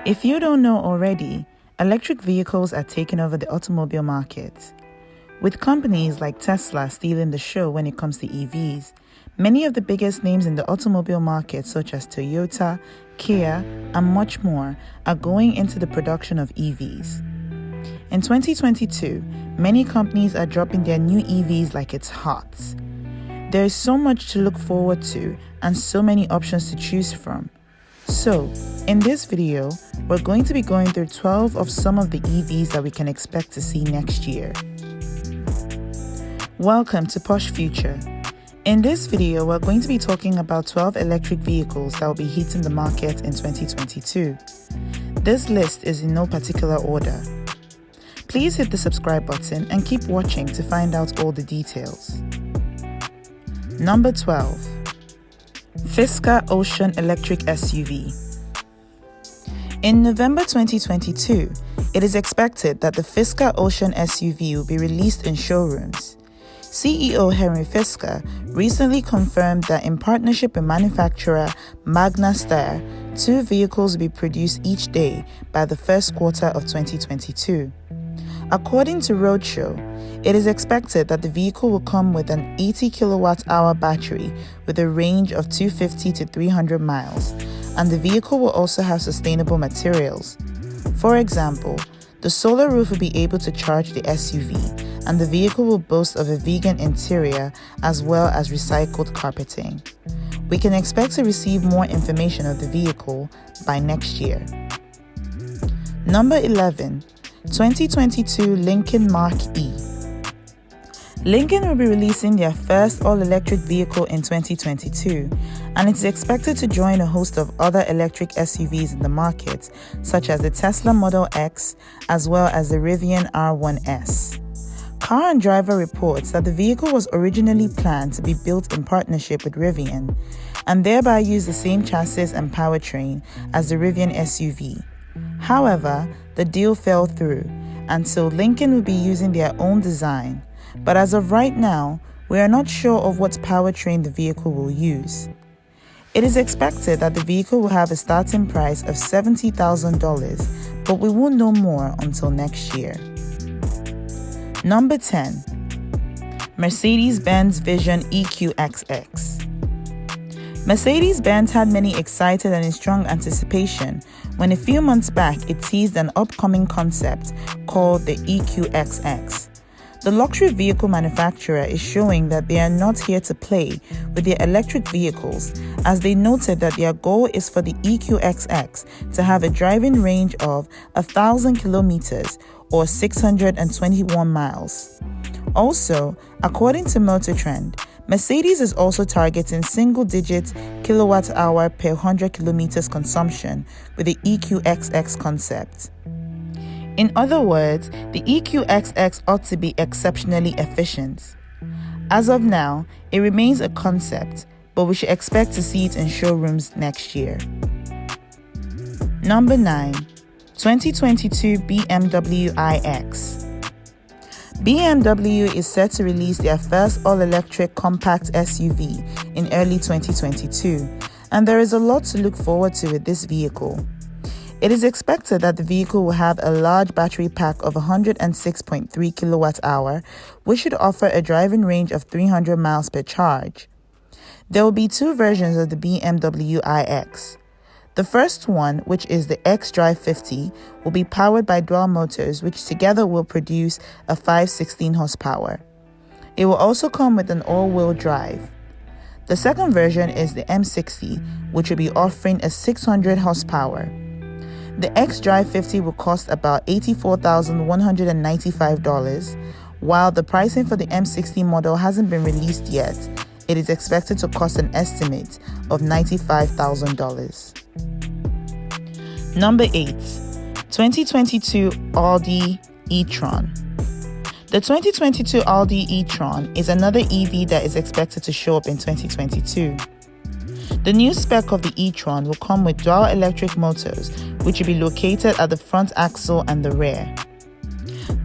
If you don't know already, electric vehicles are taking over the automobile market. With companies like Tesla stealing the show when it comes to EVs, many of the biggest names in the automobile market, such as Toyota, Kia, and much more, are going into the production of EVs. In 2022, many companies are dropping their new EVs like it's hot. There is so much to look forward to and so many options to choose from. So, in this video, we're going to be going through 12 of some of the EVs that we can expect to see next year. Welcome to Posh Future. In this video, we're going to be talking about 12 electric vehicles that will be hitting the market in 2022. This list is in no particular order. Please hit the subscribe button and keep watching to find out all the details. Number 12. Fisker Ocean Electric SUV. In November 2022, it is expected that the Fisker Ocean SUV will be released in showrooms. CEO Henry Fisker recently confirmed that in partnership with manufacturer Magna Steyr, 2 vehicles will be produced each day by the first quarter of 2022. According to Roadshow, it is expected that the vehicle will come with an 80 kilowatt-hour battery with a range of 250 to 300 miles, and the vehicle will also have sustainable materials. For example, the solar roof will be able to charge the SUV, and the vehicle will boast of a vegan interior as well as recycled carpeting. We can expect to receive more information of the vehicle by next year. Number 11. 2022 Lincoln Mark-E. Lincoln will be releasing their first all-electric vehicle in 2022, and it is expected to join a host of other electric SUVs in the market, such as the Tesla Model X, as well as the Rivian R1S. Car and Driver reports that the vehicle was originally planned to be built in partnership with Rivian, and thereby use the same chassis and powertrain as the Rivian SUV. However, the deal fell through, and so Lincoln will be using their own design. But as of right now, we are not sure of what powertrain the vehicle will use. It is expected that the vehicle will have a starting price of $70,000, but we won't know more until next year. Number 10. Mercedes-Benz Vision EQXX. Mercedes-Benz had many excited and in strong anticipation when a few months back it teased an upcoming concept called the EQXX. The luxury vehicle manufacturer is showing that they are not here to play with their electric vehicles, as they noted that their goal is for the EQXX to have a driving range of 1,000 kilometers or 621 miles. Also, according to Motor Trend, Mercedes is also targeting single-digit kilowatt-hour per 100 kilometers consumption with the EQXX concept. In other words, the EQXX ought to be exceptionally efficient. As of now, it remains a concept, but we should expect to see it in showrooms next year. Number 9. 2022 BMW iX. BMW is set to release their first all-electric compact SUV in early 2022, and there is a lot to look forward to with this vehicle. It is expected that the vehicle will have a large battery pack of 106.3 kilowatt-hour, which should offer a driving range of 300 miles per charge. There will be 2 versions of the BMW iX. The first one, which is the X-Drive 50, will be powered by dual motors, which together will produce a 516 horsepower. It will also come with an all-wheel drive. The second version is the M60, which will be offering a 600 horsepower. The X-Drive 50 will cost about $84,195, while the pricing for the M60 model hasn't been released yet. It is expected to cost an estimate of $95,000. Number 8. 2022 Audi e-tron. The 2022 Audi e-tron is another EV that is expected to show up in 2022. The new spec of the e-tron will come with dual electric motors, which will be located at the front axle and the rear.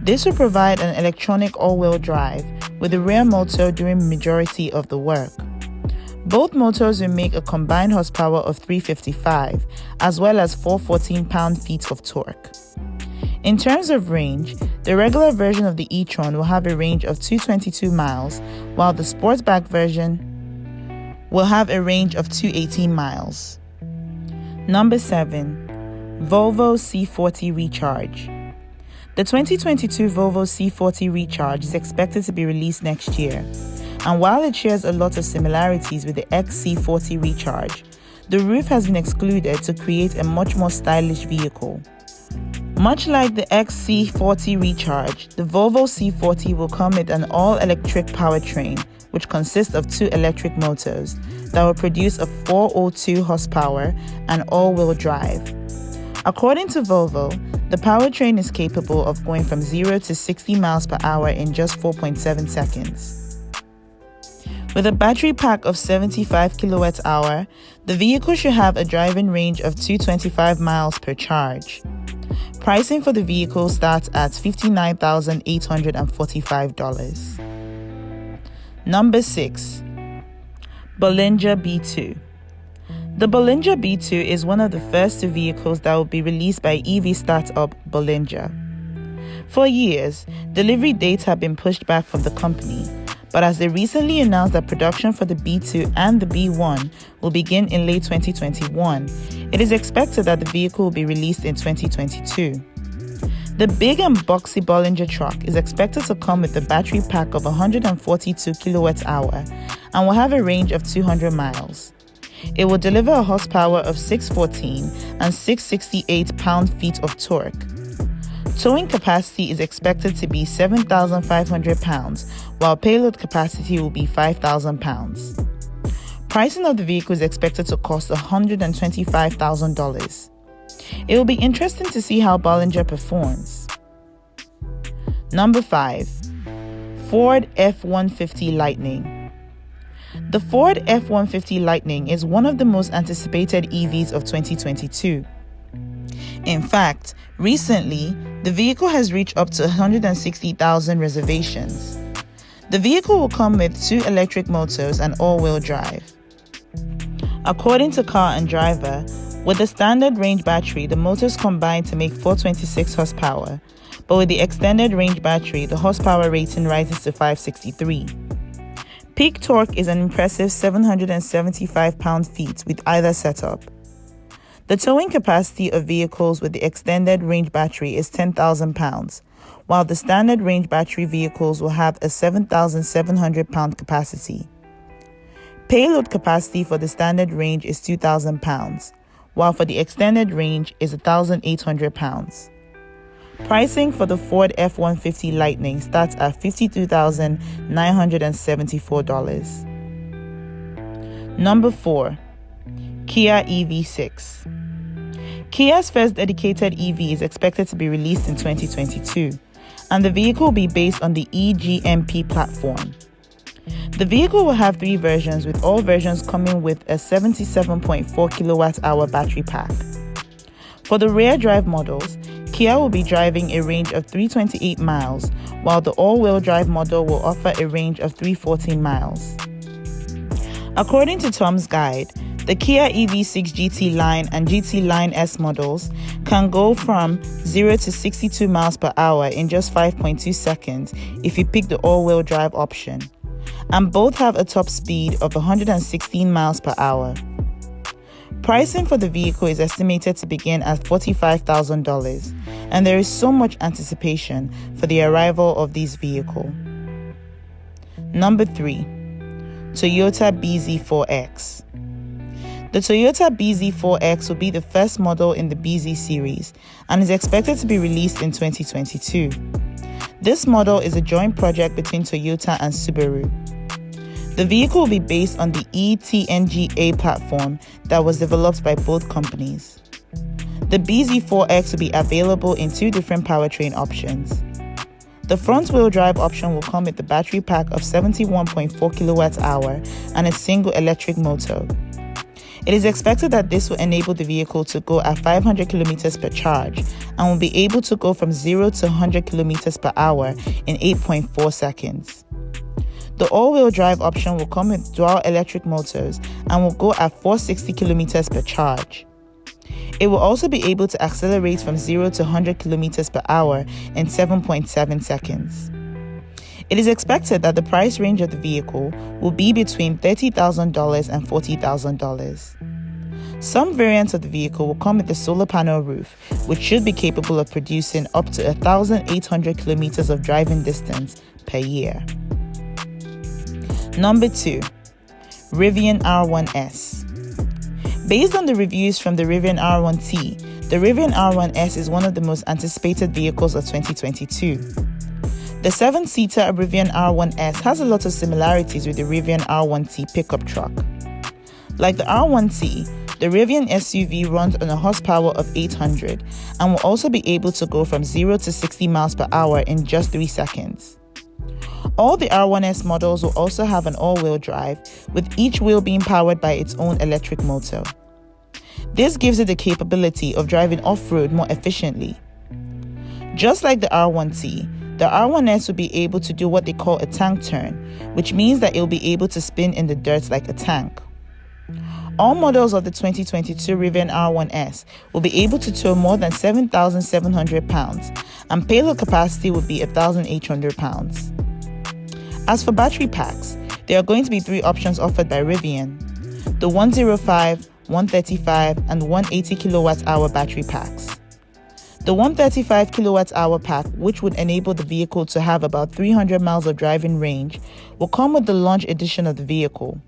This will provide an electronic all-wheel drive with the rear motor doing majority of the work. Both motors will make a combined horsepower of 355, as well as 414 pound-feet of torque. In terms of range, the regular version of the e-tron will have a range of 222 miles, while the sportsback version will have a range of 218 miles. Number 7. Volvo C40 Recharge. The 2022 Volvo C40 Recharge is expected to be released next year, and while it shares a lot of similarities with the XC40 Recharge, the roof has been excluded to create a much more stylish vehicle. Much like the XC40 Recharge, the Volvo C40 will come with an all-electric powertrain, which consists of 2 electric motors that will produce a 402 horsepower and all-wheel drive. According to Volvo, the powertrain is capable of going from 0 to 60 miles per hour in just 4.7 seconds. With a battery pack of 75 kWh, the vehicle should have a driving range of 225 miles per charge. Pricing for the vehicle starts at $59,845. Number 6. Bollinger B2. The Bollinger B2 is one of the first 2 vehicles that will be released by EV startup Bollinger. For years, delivery dates have been pushed back from the company, but as they recently announced that production for the B2 and the B1 will begin in late 2021, it is expected that the vehicle will be released in 2022. The big and boxy Bollinger truck is expected to come with a battery pack of 142 kWh and will have a range of 200 miles. It will deliver a horsepower of 614 and 668 pound-feet of torque. Towing capacity is expected to be 7,500 pounds, while payload capacity will be 5,000 pounds. Pricing of the vehicle is expected to cost $125,000. It will be interesting to see how Bollinger performs. Number 5. Ford F-150 Lightning. The Ford F-150 Lightning is one of the most anticipated EVs of 2022. In fact, recently, the vehicle has reached up to 160,000 reservations. The vehicle will come with 2 electric motors and all-wheel drive. According to Car and Driver, with the standard range battery, the motors combine to make 426 horsepower, but with the extended range battery, the horsepower rating rises to 563. Peak torque is an impressive 775 pound-feet with either setup. The towing capacity of vehicles with the extended range battery is 10,000 pounds, while the standard range battery vehicles will have a 7,700 pound capacity. Payload capacity for the standard range is 2,000 pounds, while for the extended range is 1,800 pounds. Pricing for the Ford F-150 Lightning starts at $52,974. Number 4. Kia EV6. Kia's first dedicated EV is expected to be released in 2022, and the vehicle will be based on the eGMP platform. The vehicle will have 3 versions, with all versions coming with a 77.4 kWh battery pack. For the rear drive models, Kia will be driving a range of 328 miles, while the all-wheel drive model will offer a range of 314 miles. According to Tom's Guide, the Kia EV6 GT Line and GT Line S models can go from 0 to 62 miles per hour in just 5.2 seconds if you pick the all-wheel drive option, and both have a top speed of 116 miles per hour. Pricing for the vehicle is estimated to begin at $45,000, and there is so much anticipation for the arrival of this vehicle. Number 3. Toyota BZ4X. The Toyota BZ4X will be the first model in the BZ series and is expected to be released in 2022. This model is a joint project between Toyota and Subaru. The vehicle will be based on the eTNGA platform that was developed by both companies. The BZ4X will be available in 2 different powertrain options. The front-wheel drive option will come with the battery pack of 71.4 kWh and a single electric motor. It is expected that this will enable the vehicle to go at 500 km per charge and will be able to go from 0 to 100 km per hour in 8.4 seconds. The all-wheel drive option will come with dual electric motors and will go at 460 km per charge. It will also be able to accelerate from 0 to 100 km per hour in 7.7 seconds. It is expected that the price range of the vehicle will be between $30,000 and $40,000. Some variants of the vehicle will come with a solar panel roof, which should be capable of producing up to 1,800 kilometers of driving distance per year. Number 2. Rivian R1S. Based on the reviews from the Rivian R1T, the Rivian R1S is one of the most anticipated vehicles of 2022. The 7-seater Rivian R1S has a lot of similarities with the Rivian R1T pickup truck. Like the R1T, the Rivian SUV runs on a horsepower of 800 and will also be able to go from 0 to 60 miles per hour in just 3 seconds. All the R1S models will also have an all-wheel drive, with each wheel being powered by its own electric motor. This gives it the capability of driving off-road more efficiently. Just like the R1T, the R1S will be able to do what they call a tank turn, which means that it will be able to spin in the dirt like a tank. All models of the 2022 Rivian R1S will be able to tow more than 7,700 pounds, and payload capacity will be 1,800 pounds. As for battery packs, there are going to be 3 options offered by Rivian: the 105, 135, and 180 kWh battery packs. The 135 kWh pack, which would enable the vehicle to have about 300 miles of driving range, will come with the launch edition of the vehicle.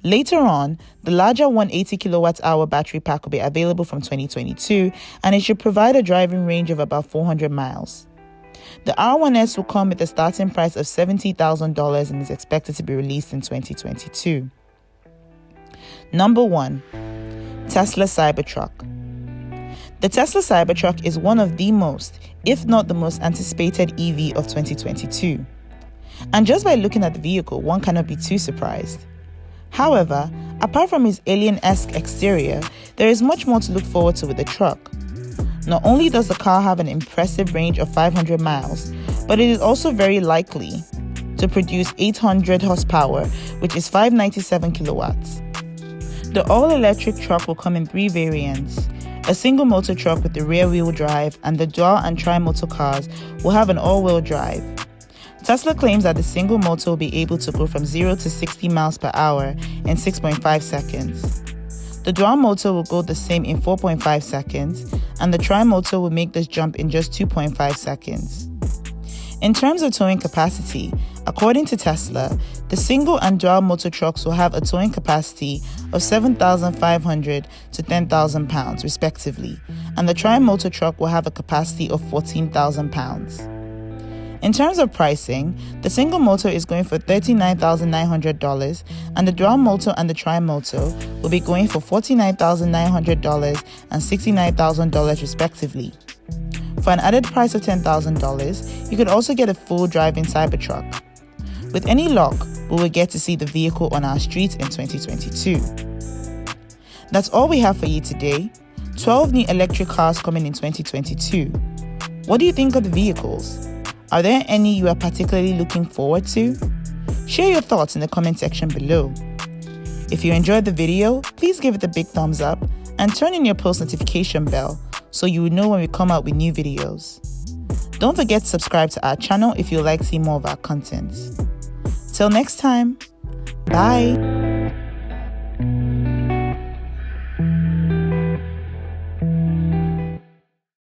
Later on, the larger 180 kWh battery pack will be available from 2022, and it should provide a driving range of about 400 miles. The R1S will come with a starting price of $70,000 and is expected to be released in 2022. Number 1. Tesla Cybertruck. The Tesla Cybertruck is one of the most, if not the most anticipated EV of 2022. And just by looking at the vehicle, one cannot be too surprised. However, apart from its alien-esque exterior, there is much more to look forward to with the truck. Not only does the car have an impressive range of 500 miles, but it is also very likely to produce 800 horsepower, which is 597 kilowatts. The all-electric truck will come in 3 variants. A single motor truck with the rear-wheel drive, and the dual and tri-motor cars will have an all-wheel drive. Tesla claims that the single motor will be able to go from 0 to 60 miles per hour in 6.5 seconds. The dual motor will go the same in 4.5 seconds, and the tri-motor will make this jump in just 2.5 seconds. In terms of towing capacity, according to Tesla, the single and dual motor trucks will have a towing capacity of 7,500 to 10,000 pounds, respectively, and the tri-motor truck will have a capacity of 14,000 pounds. In terms of pricing, the single motor is going for $39,900, and the dual motor and the tri-motor will be going for $49,900 and $69,000 respectively. For an added price of $10,000, you could also get a full driving Cybertruck. With any luck, we will get to see the vehicle on our streets in 2022. That's all we have for you today. 12 new electric cars coming in 2022. What do you think of the vehicles? Are there any you are particularly looking forward to? Share your thoughts in the comment section below. If you enjoyed the video, please give it a big thumbs up and turn on your post notification bell so you will know when we come out with new videos. Don't forget to subscribe to our channel if you would like to see more of our content. Till next time, bye!